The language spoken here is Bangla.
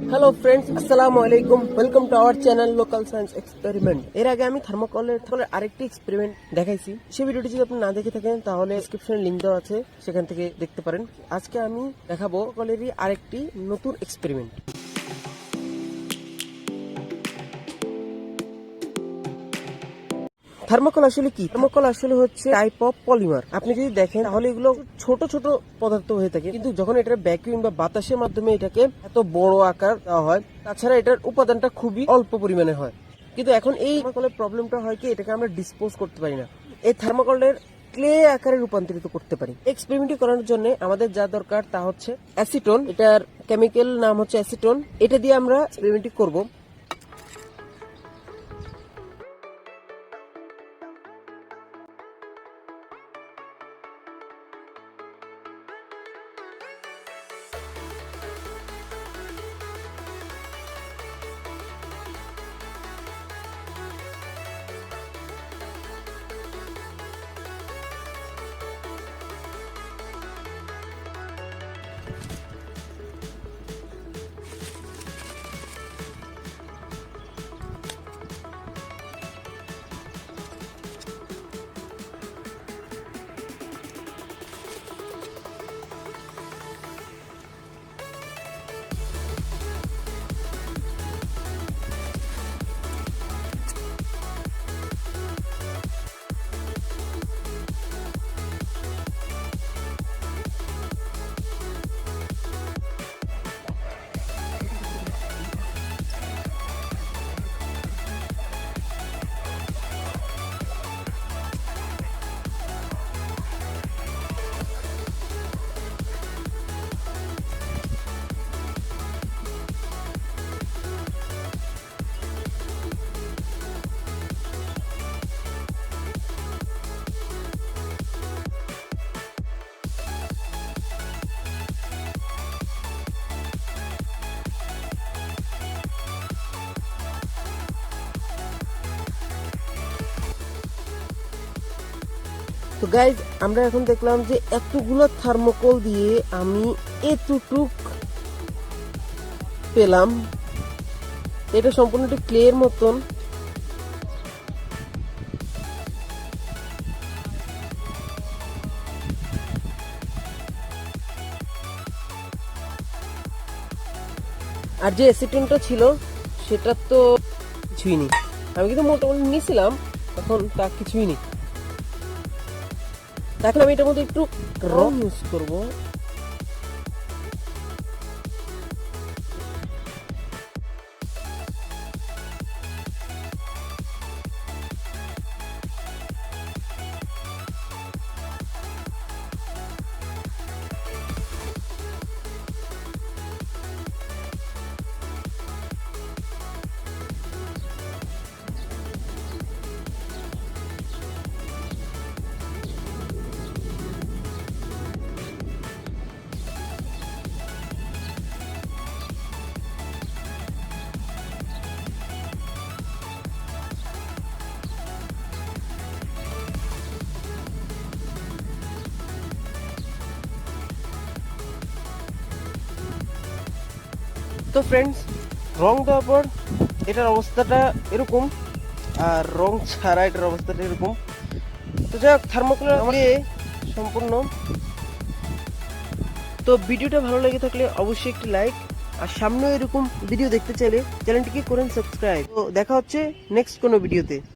হ্যালো ফ্রেন্ডস, আসসালামু আলাইকুম। Welcome to our channel local science experiment. এর আগে আমি থার্মোকলের আরেকটি এক্সপেরিমেন্ট দেখাইছি। সেই ভিডিওটি যদি আপনি না দেখে থাকেন তাহলে ডেসক্রিপশনে লিংক দেওয়া আছে, সেখান থেকে দেখতে পারেন। আজকে আমি দেখাবো কলেরই আরেকটি নতুন এক্সপেরিমেন্ট। থার্মোকল আসলে কি? থার্মোকল আসলে হচ্ছে টাইপ অফ পলিমার। আপনি যদি দেখেন তাহলে এগুলো ছোট ছোট পদার্থ হয়ে থাকে, কিন্তু যখন এটার ভ্যাকুয়াম বা বাতাসের মাধ্যমে এটাকে এত বড় আকার দেওয়া হয়, তাছাড়া এটার উপাদানটা খুবই অল্প পরিমাণে হয়। কিন্তু এখন এই থার্মোকলের প্রবলেমটা হয় কি, এটাকে আমরা ডিসপোজ করতে পারি না। এই থার্মোকলের ক্লে আকারে রূপান্তরিত করতে পারি। এক্সপেরিমেন্ট করানোর জন্য আমাদের যা দরকার তা হচ্ছে অ্যাসিটোন। এটার কেমিক্যাল নাম হচ্ছে অ্যাসিটোন। এটা দিয়ে আমরা এক্সপেরিমেন্ট করব। তো গাইজ, আমরা এখন দেখলাম যে এতগুলো থার্মোকল দিয়ে আমি এতটুক পেলাম। এটা সম্পূর্ণ একটা ক্লের মতন। আর যে অ্যাসিটোনটা ছিল সেটা তো কিছুই নেই। আমি কিন্তু মোটামুটি নিয়েছিলাম, এখন তা কিছুই নেই। এখন আমি এটার মধ্যে একটু রং ইউজ করবো। তো ফ্রেন্ডস, রং দেওয়ার পর এটার অবস্থাটা এরকম, আর রং ছাড়া এটার অবস্থাটা এরকম। তো যাই হোক, থার্মোকলের আমাকে সম্পূর্ণ। তো ভিডিওটা ভালো লেগে থাকলে অবশ্যই একটি লাইক, আর সামনেও এরকম ভিডিও দেখতে চাইলে চ্যানেলটিকে করেন সাবস্ক্রাইব। তো দেখা হচ্ছে নেক্সট কোনো ভিডিওতে।